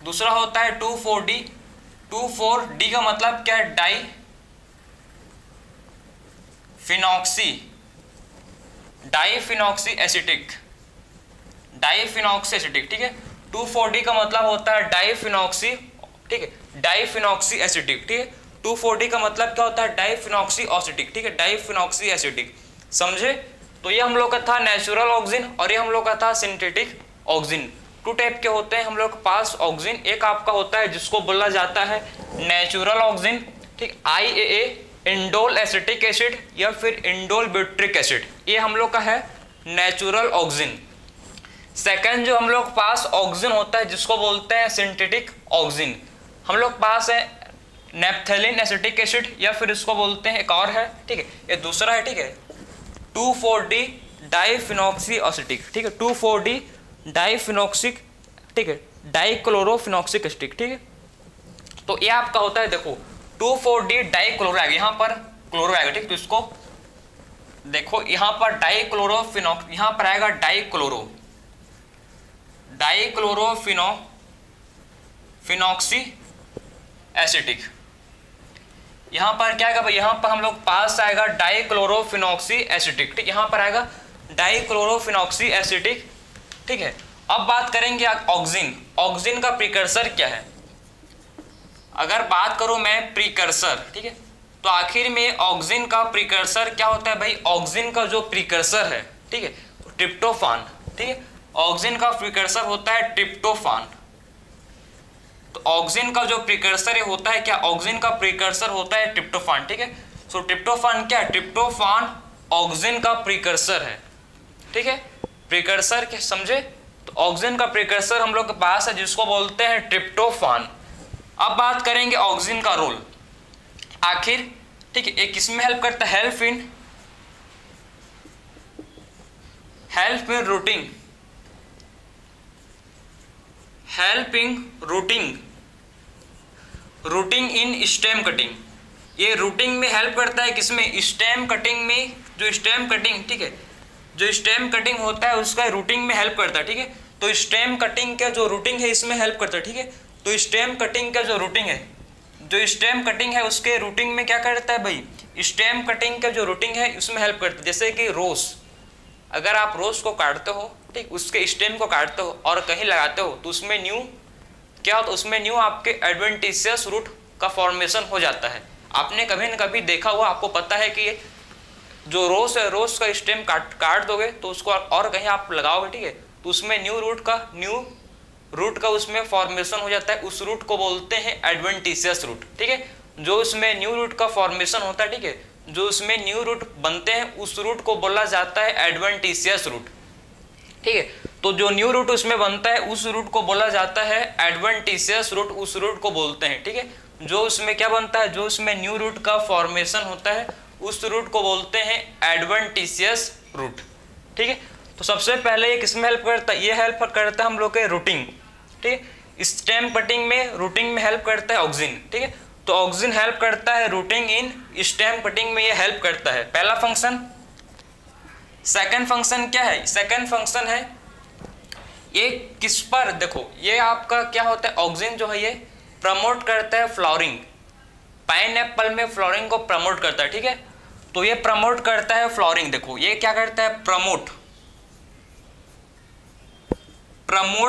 [SPEAKER 1] दूसरा होता है 2,4-D। 2,4-D का मतलब क्या है, डाईफिनॉक्सी एसिटिक, ठीक है। 2,4-D का मतलब होता है डाईफिनॉक्सी, ठीक है, डाईफिनॉक्सी एसिटिक, ठीक है। 2,4-D का मतलब क्या होता है, डाईफिनॉक्सी एसिटिक, ठीक है, डाईफिनॉक्सी एसिटिक, समझे। तो ये हम लोग का था नेचुरल ऑक्सीजन और ये हम लोग का था सिंथेटिक ऑक्सीजन। टू टाइप के होते हैं हम लोग के पास ऑक्सीजन, एक आपका होता है जिसको बोला जाता है नेचुरल ऑक्सीजन, ठीक, IAA इंडोल एसिटिक एसिड या फिर इंडोल ब्यूट्रिक एसिड, ये हम लोग का है नेचुरल ऑक्सीजन। सेकंड जो हम लोग के पास ऑक्सीजन होता है जिसको बोलते हैं सिंथेटिक ऑक्सीजन, हम लोग पास है नैप्थेलिन एसिटिक एसिड या फिर इसको बोलते हैं एक और है, ठीक है, ये दूसरा है, ठीक है, 2,4-D डाईफिनॉक्सी एसिटिक, ठीक है, 2,4-D डाईफिनॉक्सिक, ठीक है, डाईक्लोरोफिनॉक्सिक एसिटिक, ठीक है। तो ये आपका होता है, देखो 2,4-D डाईक्लोरो आएगा, यहाँ पर क्लोरो आएगा, ठीक, तो इसको देखो यहाँ पर डाईक्लोरोफिनॉक्स, यहाँ पर आएगा डाईक्लोरोफिनॉक्सी एसिटिक, यहाँ पर क्या आएगा भाई, यहाँ पर हम लोग पास आएगा डाईक्लोरोफिनॉक्सी एसिटिक, ठीक, यहाँ पर आएगा डाईक्लोरोफिनॉक्सी एसिटिक, ठीक है। अब बात करेंगे ऑक्सीजन, ऑक्सीजन का प्रीकर्सर क्या है। अगर बात करूं मैं प्रीकर्सर, ठीक है, तो आखिर में ऑक्सीजन का प्रीकर्सर क्या होता है भाई, ऑक्सीजन का जो प्रीकर्सर है, ठीक है, ट्रिप्टोफान, ठीक है, ऑक्सीजन का प्रीकर्सर होता है ट्रिप्टोफान। तो ऑक्सीजन का जो प्रीकर्सर होता है क्या, ऑक्सीजन का प्रीकर्सर होता है ट्रिप्टोफान, ठीक है। सो ट्रिप्टोफान क्या है, ट्रिप्टोफान ऑक्सीजन का प्रीकर्सर है, ठीक है, प्रीकर्सर क्या समझे। तो ऑक्सीजन का प्रीकर्सर हम लोग के पास है जिसको बोलते हैं ट्रिप्टोफान। अब बात करेंगे ऑक्सीजन का रोल आखिर, ठीक है, एक किसमें हेल्प करता है, help in rooting in stem cutting. ये रूटिंग में हेल्प करता है किसमें, स्टेम कटिंग में, जो स्टेम कटिंग, ठीक है, जो स्टेम कटिंग होता है उसका रूटिंग में हेल्प करता है, ठीक है। तो स्टेम कटिंग का जो रूटिंग है इसमें हेल्प करता है, ठीक है। तो स्टेम कटिंग का जो रूटिंग है, जो स्टेम कटिंग है उसके रूटिंग में क्या करता है भाई, स्टेम कटिंग का जो रूटिंग है उसमें हेल्प करता है। जैसे कि रोज, अगर आप रोज को काटते हो, ठीक, उसके स्टेम को काटते हो और कहीं लगाते हो तो उसमें न्यू क्या होता है, उसमें न्यू आपके एडवेंटिशियस रूट का फॉर्मेशन हो जाता है। आपने कभी न कभी देखा हुआ, आपको पता है कि जो रोज है, रोज का स्टेम काट दोगे तो उसको और कहीं आप लगाओगे, ठीक है, तो उसमें न्यू रूट का न्यू रूट का उसमें फॉर्मेशन हो जाता है, उस रूट को बोलते हैं एडवेंटिशियस रूट। ठीक है, जो उसमें न्यू रूट का फॉर्मेशन होता है, ठीक है, जो उसमें न्यू रूट बनते हैं उस रूट को बोला जाता है एडवेंटिशियस रूट। ठीक है, तो जो न्यू रूट उसमें बनता है उस रूट को बोला जाता है एडवेंटिशियस रूट, उस रूट को बोलते हैं। ठीक है, जो उसमें क्या बनता है, जो उसमें न्यू रूट का फॉर्मेशन होता है उस रूट को बोलते हैं एडवेंटिशियस रूट। ठीक है, तो सबसे पहले ये किसमें हेल्प करता है, ये हेल्प करता है हम लोग के रूटिंग। ठीक है, स्टेम कटिंग में, रूटिंग में हेल्प करता है ऑक्सिन। ठीक है, तो ऑक्सिन हेल्प करता है रूटिंग इन स्टेम कटिंग में, ये हेल्प करता है, पहला फंक्शन। सेकंड फंक्शन क्या है, सेकंड फंक्शन है ये किस पर, देखो ये आपका क्या होता है, ऑक्सिन जो है ये प्रमोट करता है फ्लावरिंग, पाइनएप्पल में फ्लावरिंग को प्रमोट करता है। ठीक है, तो ये प्रमोट करता है फ्लावरिंग, देखो ये क्या करता है, प्रमोट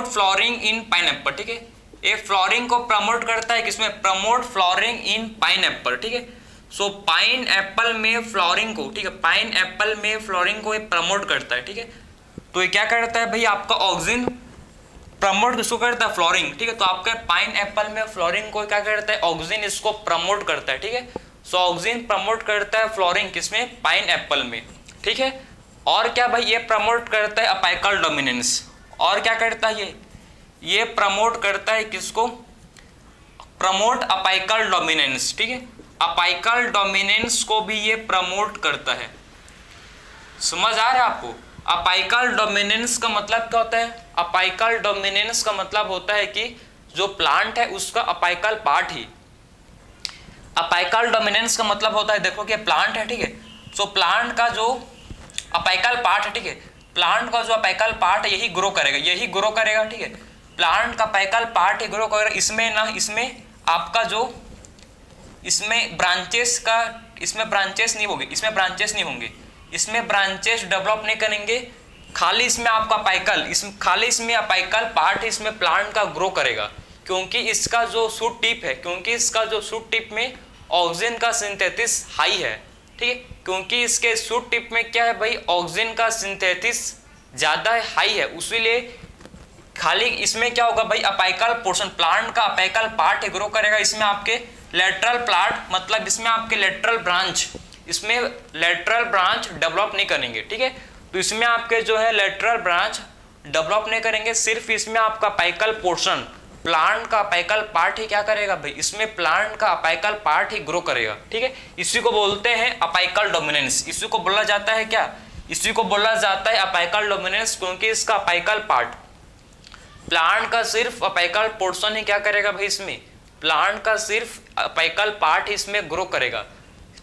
[SPEAKER 1] फ्लावरिंग इन पाइनएप्पल। ठीक है, ये फ्लावरिंग को प्रमोट करता है किसमें, प्रमोट फ्लावरिंग इन पाइनएप्पल। ठीक है, सो पाइन एप्पल में फ्लावरिंग को, ठीक है, पाइन एप्पल में फ्लावरिंग को ये प्रमोट करता है। ठीक है, तो ये क्या करता है भाई, आपका ऑक्सिन प्रमोट किसको करता है, फ्लावरिंग। ठीक है, तो आपका पाइन एप्पल में फ्लावरिंग को क्या करता है, ऑक्सिन इसको प्रमोट करता है। ठीक है, सो ऑक्सिन प्रमोट करता है फ्लावरिंग किसमें, पाइन एप्पल में। ठीक है, और क्या भाई, ये प्रमोट करता है अपाइकल डोमिनेंस, और क्या करता है ये प्रमोट करता है किसको, प्रमोट अपाइकल डोमिनेंस। ठीक है, अपाइकल डोमिनेंस को भी ये प्रमोट करता है। समझ आ रहा है आपको, अपाइकल डोमिनेंस का मतलब क्या होता है, अपाइकल डोमिनेंस का मतलब होता है कि जो प्लांट है उसका अपाइकल पार्ट ही, अपाइकल डोमिनेंस का मतलब होता है, देखो कि प्लांट है, ठीक है, सो प्लांट का जो अपाइकल पार्ट है, ठीक है, प्लांट का जो अपाइकल पार्ट है यही ग्रो करेगा, यही ग्रो करेगा। ठीक है, प्लांट का अपाइकल पार्ट ही ग्रो करेगा, इसमें ना, इसमें आपका जो, इसमें ब्रांचेस का, इसमें ब्रांचेस नहीं होंगे, इसमें ब्रांचेस नहीं होंगे, इसमें ब्रांचेस डेवलप नहीं करेंगे, खाली इसमें आपका अपाइकल, इसमें खाली इसमें अपाइकल पार्ट इसमें प्लांट का ग्रो करेगा, क्योंकि इसका जो शूट टिप है, क्योंकि इसका जो शूट टिप में ऑक्सिन का सिंथेसिस हाई है। ठीक है, क्योंकि इसके शूट टिप में क्या है भाई, ऑक्सिन का सिंथेसिस ज़्यादा हाई है, इसीलिए खाली इसमें क्या होगा भाई, अपाइकल पोर्शन, प्लांट का अपाइकल पार्ट ग्रो करेगा, इसमें आपके लेटरल प्लांट, मतलब इसमें आपके लेटरल ब्रांच, इसमें लेटरल ब्रांच डेवलप नहीं करेंगे। ठीक है, तो इसमें आपके जो है लेटरल ब्रांच डेवलप नहीं करेंगे, सिर्फ इसमें आपका अपाइकल पोर्शन, प्लांट का अपाइकल पार्ट ही क्या करेगा भाई, इसमें प्लांट का अपाइकल पार्ट ही ग्रो करेगा। ठीक है, इसी को बोलते हैं अपाइकल डोमिनेंस, इसी को बोला जाता है क्या, इसी को बोला जाता है अपाइकल डोमिनेंस, क्योंकि इसका अपाइकल पार्ट, प्लांट का सिर्फ अपाइकल पोर्शन ही क्या करेगा भाई, इसमें प्लांट का सिर्फ अपाइकल पार्ट ही इसमें ग्रो करेगा।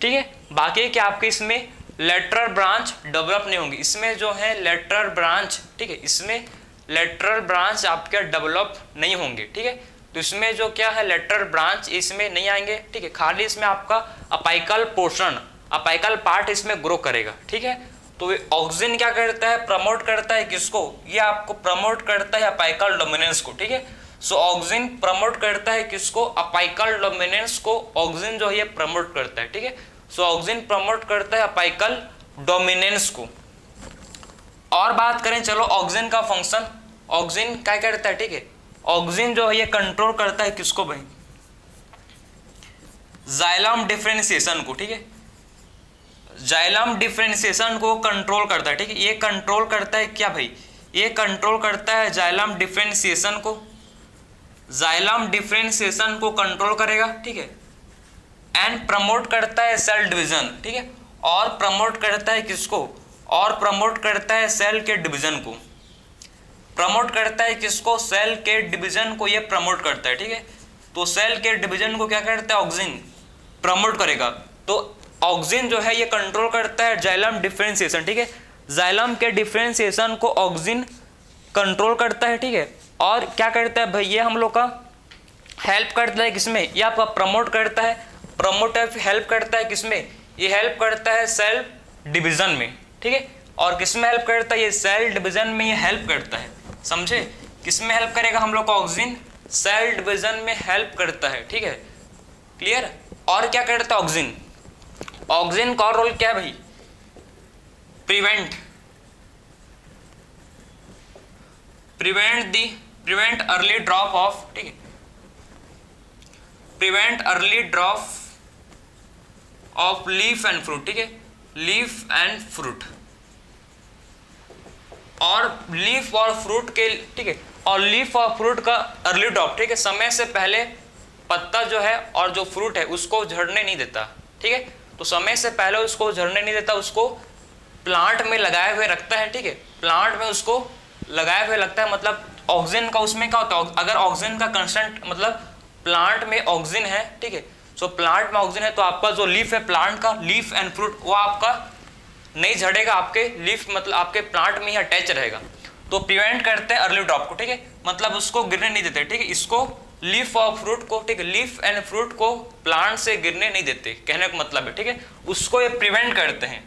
[SPEAKER 1] ठीक है, बाकी क्या आपके इसमें लेटरल ब्रांच डेवलप नहीं होंगी, इसमें जो है लेटरल ब्रांच, ठीक है, इसमें लेटरल ब्रांच आपके डेवलप नहीं होंगे। ठीक है, तो इसमें जो क्या है लेटरल ब्रांच इसमें नहीं आएंगे। ठीक है, खाली इसमें आपका अपाइकल पोर्शन, अपाइकल पार्ट इसमें ग्रो करेगा। ठीक है, तो ऑक्सिन क्या करता है, प्रमोट करता है किसको, ये आपको प्रमोट करता है अपाइकल डोमिनेंस को। ठीक है, सो ऑक्सिन प्रमोट करता है किसको, अपाइकल डोमिनेंस को, ऑक्सिन जो है ये प्रमोट करता है। ठीक है, सो ऑक्सिन प्रमोट करता है अपाइकल डोमिनेंस को। और बात करें चलो ऑक्सिन का फंक्शन, ऑक्सिन क्या करता है, ठीक है, ऑक्सिन जो है ये कंट्रोल करता है किसको भाई, जाइलम डिफरेंशिएशन को। ठीक है, जाइलम डिफरेंशिएशन को कंट्रोल करता है। ठीक है, ये कंट्रोल करता है क्या भाई, ये कंट्रोल करता है जाइलम डिफरेंशिएशन को, जाइलम डिफरेंशिएशन को कंट्रोल करेगा। ठीक है, एंड प्रमोट करता है सेल डिवीजन। ठीक है, और प्रमोट करता है किसको, और प्रमोट करता है सेल के डिवीजन को, प्रमोट करता है किसको, सेल के डिवीजन को ये प्रमोट करता है। ठीक है, तो सेल के डिवीजन को क्या करता है, ऑक्सिन प्रमोट करेगा। तो ऑक्सिन जो है ये कंट्रोल करता है जाइलम डिफरेंशिएशन। ठीक है, जाइलम के डिफरेंशिएशन को ऑक्सिन कंट्रोल करता है। ठीक है, और क्या करता है भाई, ये हम लोग का हेल्प करता है किसमें, ये आपका प्रमोट करता है, प्रमोटर हेल्प करता है किसमें, ये हेल्प करता है सेल डिवीजन में। ठीक है, और किसमें हेल्प करता है, ये सेल डिवीजन में ये हेल्प करता है। समझे, किसमें हेल्प करेगा हम लोग का ऑक्सिन, सेल डिवीजन में हेल्प करता है। ठीक है, क्लियर। और क्या करता है ऑक्सिन, ऑक्सिन का रोल क्या है भाई, prevent prevent early drop of, ठीक है, prevent early drop of leaf and fruit, ठीक है, लीफ एंड फ्रूट, और लीफ और फ्रूट के, ठीक है, और लीफ और फ्रूट का अर्ली ड्रॉप, ठीक है, समय से पहले पत्ता जो है और जो फ्रूट है उसको झड़ने नहीं देता, ठीक है, तो समय से पहले उसको झड़ने नहीं देता, उसको प्लांट में लगाए हुए रखता है, ठीक है, प्लांट में उसको लगाए हुए लगता है, मतलब ऑक्सीजन का उसमें क्या होता है, अगर ऑक्सीजन का कंस्टेंट, मतलब प्लांट में ऑक्सीजन है, ठीक है, सो प्लांट में ऑक्सीजन है तो आपका जो लीफ है प्लांट का, लीफ एंड फ्रूट, वो आपका नहीं झड़ेगा, आपके लीफ मतलब आपके प्लांट में ही अटैच रहेगा, तो प्रिवेंट करते हैं अर्ली ड्रॉप को, ठीक है, मतलब उसको गिरने नहीं देते, ठीक है, इसको लीफ और फ्रूट को, ठीक है, लीफ एंड फ्रूट को प्लांट से गिरने नहीं देते, कहने का मतलब है, ठीक है, उसको ये प्रिवेंट करते हैं,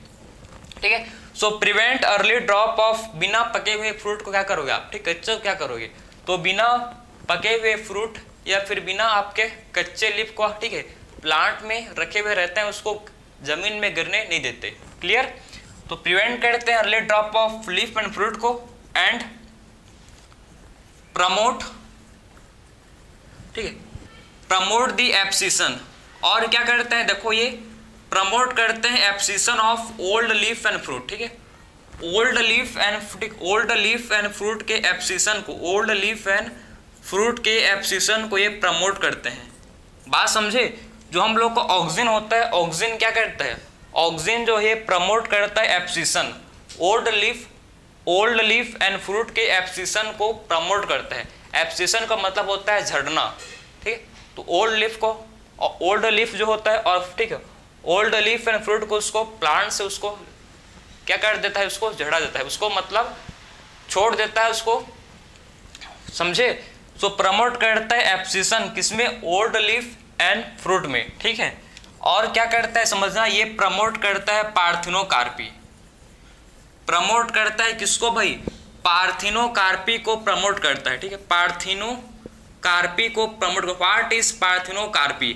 [SPEAKER 1] ठीक है, सो प्रिवेंट अर्ली ड्रॉप ऑफ, बिना पके हुए फ्रूट को क्या करोगे आप, ठीक, कच्चे क्या करोगे, तो बिना पके हुए फ्रूट या फिर बिना आपके कच्चे लीफ को, ठीक है, प्लांट में रखे हुए रहते हैं, उसको जमीन में गिरने नहीं देते, क्लियर, तो प्रिवेंट करते हैं early drop of leaf and fruit को, एंड प्रमोट, ठीक है, प्रमोट दी एब्सिशन, और क्या करते हैं, देखो ये प्रमोट करते हैं abscission of old leaf and fruit, ठीक है, ओल्ड लीफ एंड फ्रूट के एब्सिशन को, ओल्ड लीफ एंड फ्रूट के एब्सिशन को ये प्रमोट करते हैं, बात समझे, जो हम लोग का ऑक्सीजन होता है, ऑक्सीजन क्या करता है, ऑक्सीजन जो है प्रमोट करता है abscission, old leaf and fruit के एब्सिशन को प्रमोट करता है, एब्सिशन का मतलब होता है झड़ना, ठीक है, तो ओल्ड लीफ जो होता है, और ठीक है, ओल्ड लीफ एंड फ्रूट को उसको प्लांट से उसको क्या कर देता है, उसको झड़ा देता है, उसको मतलब छोड़ देता है उसको, समझे, सो प्रमोट करता है एब्सिशन किसमें, ओल्ड लीफ एंड फ्रूट में, ठीक है, और क्या करता है समझना, ये प्रमोट करता है पार्थिनोकार्पी, प्रमोट करता है किसको भाई, पार्थिनोकार्पी को प्रमोट करता है, ठीक है, पार्थिनोकार्पी को प्रमोट कर, what is parthenocarpy,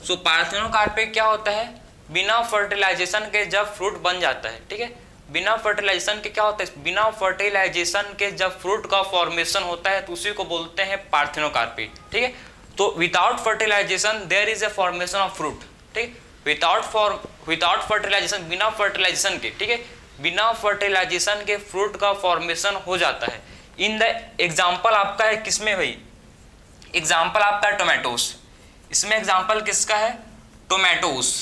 [SPEAKER 1] so parthenocarpy क्या होता है, बिना फर्टिलाइजेशन के जब फ्रूट बन जाता है, ठीक है, बिना फर्टिलाइजेशन के क्या होता है, बिना फर्टिलाइजेशन के जब फ्रूट का फॉर्मेशन होता है तो उसी को बोलते हैं पार्थिनोकार्पी, ठीक है, तो without fertilization there is a formation of fruit, ठीक, विदाउट फर्टिलाइजेशन, बिना फर्टिलाइजेशन के, ठीक है, बिना फर्टिलाइजेशन के फ्रूट का फॉर्मेशन हो जाता है, इन द एग्जाम्पल आपका है किसमें भाई, एग्जाम्पल आपका है टोमेटोस, इसमें एग्जाम्पल किसका है, टोमेटोस,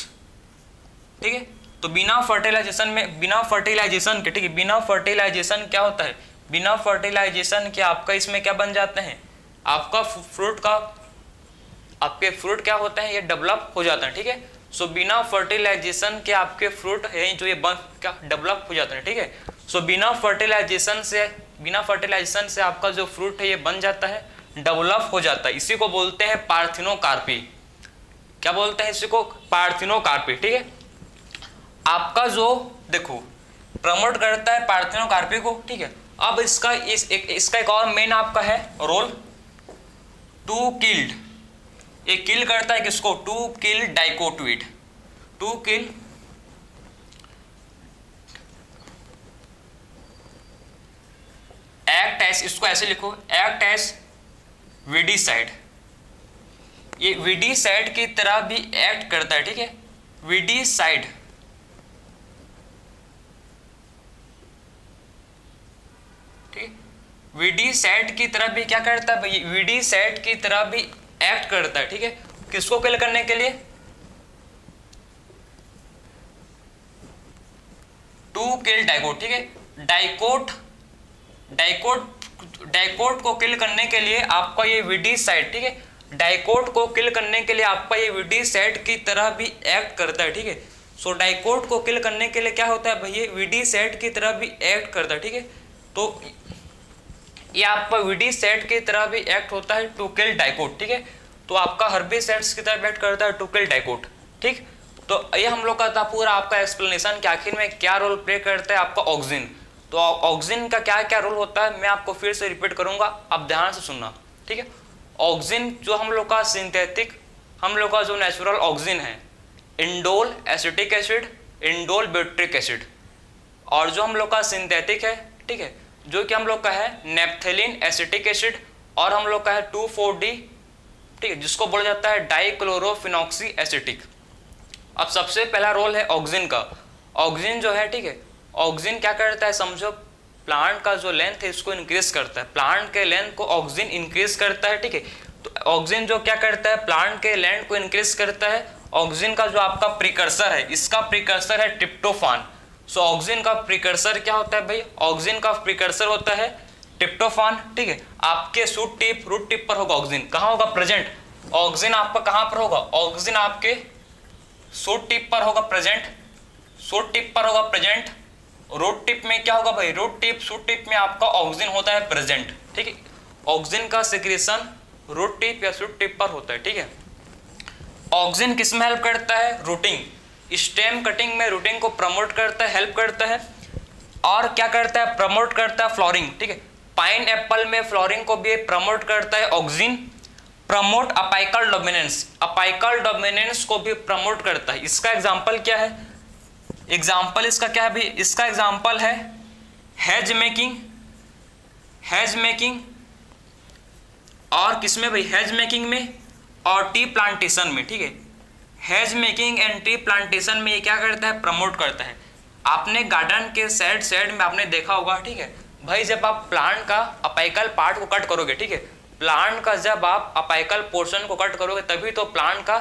[SPEAKER 1] ठीक है, तो बिना फर्टिलाइजेशन में, बिना फर्टिलाइजेशन के, ठीक है, बिना फर्टिलाइजेशन क्या होता है, बिना फर्टिलाइजेशन के आपका इसमें क्या बन जाते हैं, आपका फ्रूट का, आपके फ्रूट क्या होते हैं, ये डेवलप हो जाते हैं, ठीक है, सो बिना फर्टिलाइजेशन के आपके फ्रूट है जो ये क्या डेवलप हो जाते हैं, ठीक है, सो बिना फर्टिलाइजेशन से आपका जो फ्रूट है ये बन जाता है, डेवलप हो जाता है, इसी को बोलते हैं पार्थिनोकार्पी, क्या बोलते हैं इसी को, पार्थिनोकार्पी, ठीक है, आपका जो देखो प्रमोट करता है पार्थिनोकार्पी को, ठीक है, अब इसका एक और मेन आपका है रोल, टू किल्ड, ये किल करता है किसको, to kill dicotoid, to kill act S, इसको ऐसे लिखो, एक्ट एस विडीसाइड, ये विडीसाइड की तरह भी एक्ट करता है, ठीक है, विडीसाइड, ठीक, विडीसाइड की तरह भी क्या करता है भाई, विडीसाइड की तरह भी एक्ट करता है, ठीक है, किसको किल करने के लिए, टू किल डाइकोट, ठीक है, डाइकोट को किल करने के लिए आपका ये विडीसाइड, ठीक है, डाइकोट को किल करने के लिए आपका ये विडीसाइड की तरह भी एक्ट करता है, ठीक है, सो डाइकोट को किल करने के लिए क्या होता है भाई, ये विडीसाइड की तरह भी एक्ट करता है, ठीक है, तो ये आपका विडीसाइड की तरह भी एक्ट होता है टू किल डाइकोट, ठीक है, तो आपका हर्बिसाइड्स की तरह एक्ट करता है टू किल डाइकोट, ठीक, तो ये हम लोग का था पूरा आपका एक्सप्लेनेशन कि आखिर में क्या रोल प्ले करता है आपका ऑक्सीजन, तो ऑक्सीजन का क्या क्या रोल होता है मैं आपको फिर से रिपीट करूंगा, आप ध्यान से सुनना, ठीक है, ऑक्सीजन जो हम लोग का सिंथेटिक, हम लोग का जो नेचुरल ऑक्सीजन है, indole acetic acid, indole butyric acid, और जो हम लोग का सिंथेटिक है, ठीक है, जो कि हम लोग का है नेप्थेलिन एसिटिक एसिड और हम लोग का है 2,4-D, ठीक है, जिसको बोला जाता है डाइक्लोरोफिनॉक्सी एसिटिक। अब सबसे पहला रोल है ऑक्सिन का। ऑक्सिन जो है, ठीक है, ऑक्सिन क्या करता है, समझो प्लांट का जो लेंथ है इसको इंक्रीज करता है, प्लांट के लेंथ को ऑक्सिन इंक्रीज करता है, ठीक है। तो ऑक्सिन जो क्या करता है, प्लांट के लेंथ को इंक्रीज करता है। ऑक्सिन का जो आपका प्रिकर्सर है, इसका प्रिकर्सर है ट्रिप्टोफान। सो ऑक्सिन का प्रिकर्सर क्या होता है भाई, ऑक्सिन का प्रिकर्सर होता है ट्रिप्टोफान, ठीक है। आपके रूट टिप पर होगा ऑक्सिन, कहाँ होगा, प्रेजेंट। ऑक्सिन आपका कहाँ पर होगा, ऑक्सिन आपके शूट टिप पर होगा प्रेजेंट, शूट टिप पर होगा प्रेजेंट। रूट टिप में क्या होगा भाई, रूट टिप शूट टिप में आपका ऑक्सिन होता है प्रेजेंट, ठीक है। ऑक्सिन का सिक्रेशन रूट टिप या शूट टिप पर होता है, ठीक है। ऑक्सिन किस में हेल्प करता है, रूटिंग, स्टेम कटिंग में रूटिंग को प्रमोट करता है, हेल्प करता है। और क्या करता है, प्रमोट करता है फ्लोरिंग, ठीक है। पाइन एप्पल में फ्लोरिंग को भी प्रमोट करता है auxin. Promote apical dominance, apical dominance को भी प्रमोट करता है। इसका एग्जांपल क्या है, एग्जांपल इसका क्या है भाई, इसका एग्जांपल है हेज मेकिंग, हेज मेकिंग और किसमें भाई, हेज मेकिंग में और टी प्लांटेशन में, ठीक है। Hedge making and tea plantation में ये क्या करता है, प्रमोट करता है। आपने गार्डन के साइड में आपने देखा होगा, ठीक है भाई, जब आप प्लांट का अपाइकल पार्ट को कट करोगे, ठीक है, प्लांट का जब आप अपाइकल पोर्शन को कट करोगे तभी तो प्लांट का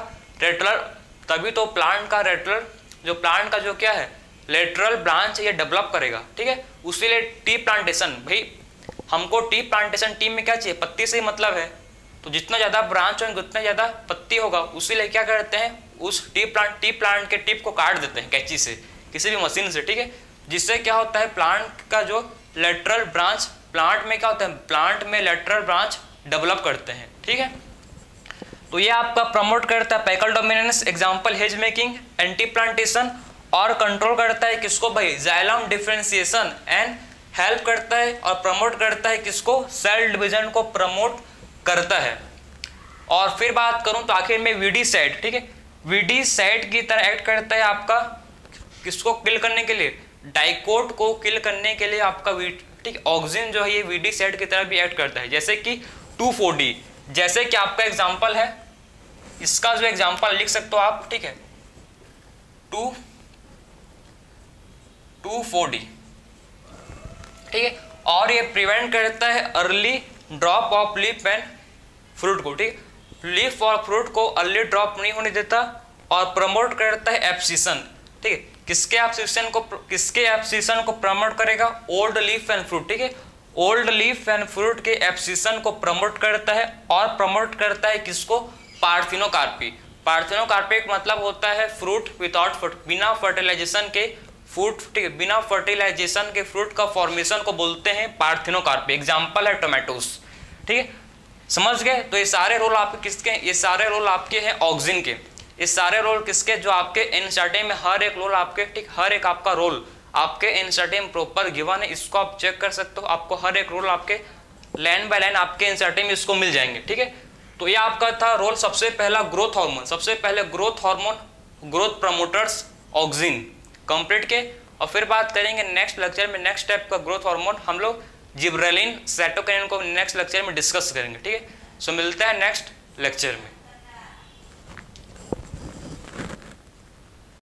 [SPEAKER 1] रेटरल जो प्लांट का जो क्या है लेटरल ब्रांच ये डेवलप करेगा, ठीक है। उसी लिए टी प्लांटेशन, भाई हमको टी प्लांटेशन, टी में क्या चाहिए, पत्ती से ही मतलब है, तो जितना ज़्यादा ब्रांच होंगे उतना ज़्यादा पत्ती होगा। उसी लिए क्या करते हैं, उस टी प्लांट के टिप को काट देते हैं कैंची से, किसी भी मशीन से, ठीक है। जिससे क्या होता है, प्लांट का जो लेटरल ब्रांच, प्लांट में क्या होता है, प्लांट में लेटरल ब्रांच डेवलप करते हैं, ठीक है। तो ये आपका प्रमोट करता है apical dominance, example hedge making, anti plantation, और कंट्रोल करता है किसको भाई, जाइलम डिफरेंशिएशन, एंड हेल्प करता है और प्रमोट करता है किसको, सेल डिवीजन को प्रमोट करता है। और फिर बात करूं तो आखिर में वीडीसाइड, ठीक है, वीडीसाइड की तरह एक्ट करता है आपका किसको किल करने के लिए, डाइकोट को किल करने के लिए आपका ठीक, ऑक्सिन जो है ये वीडीसाइड की तरह भी एक्ट करता है, जैसे कि 2,4-D, जैसे कि आपका एग्जांपल है, इसका जो एग्जांपल लिख सकते हो आप, ठीक है, 2,4-D, ठीक है। और ये प्रिवेंट करता है early drop of leaf and fruit को, ठीक है, लीफ और फ्रूट को अर्ली ड्रॉप नहीं होने देता, और प्रमोट करता है एब्सिशन, ठीक है। किसके एब्सिशन को प्रमोट करेगा, ओल्ड लीफ एंड फ्रूट, ठीक है, ओल्ड लीफ एंड फ्रूट के एब्सिशन को प्रमोट करता है। और प्रमोट करता है किसको, पार्थिनोकार्पी। पार्थिनोकार्पी का मतलब होता है फ्रूट विदाउट, बिना फर्टिलाइजेशन के फ्रूट, ठीक है, बिना फर्टिलाइजेशन के फ्रूट का फॉर्मेशन को बोलते हैं पार्थिनोकार्पी। एग्जांपल है टोमेटोस, ठीक है, समझ गए। तो ये सारे रोल आपके किसके, ये सारे रोल आपके हैं ऑक्सिन के, ये सारे रोल किसके, जो आपके एनसीईआरटी में हर एक रोल आपके, ठीक, हर एक आपका रोल आपके एनसीईआरटी में प्रॉपर गिवन है, इसको आप चेक कर सकते हो, आपको हर एक रोल आपके लाइन बाय लाइन आपके एनसीईआरटी में इसको मिल जाएंगे, ठीक है। तो ये आपका था रोल, सबसे पहला ग्रोथ हार्मोन, सबसे पहले growth hormone, growth promoters auxin complete के। और फिर बात करेंगे नेक्स्ट लेक्चर में, नेक्स्ट स्टेप का ग्रोथ हार्मोन हम लोग जिब्रेलिन, साइटोकिनिन को नेक्स्ट लेक्चर में डिस्कस करेंगे, ठीक है। सो मिलते हैं नेक्स्ट लेक्चर में।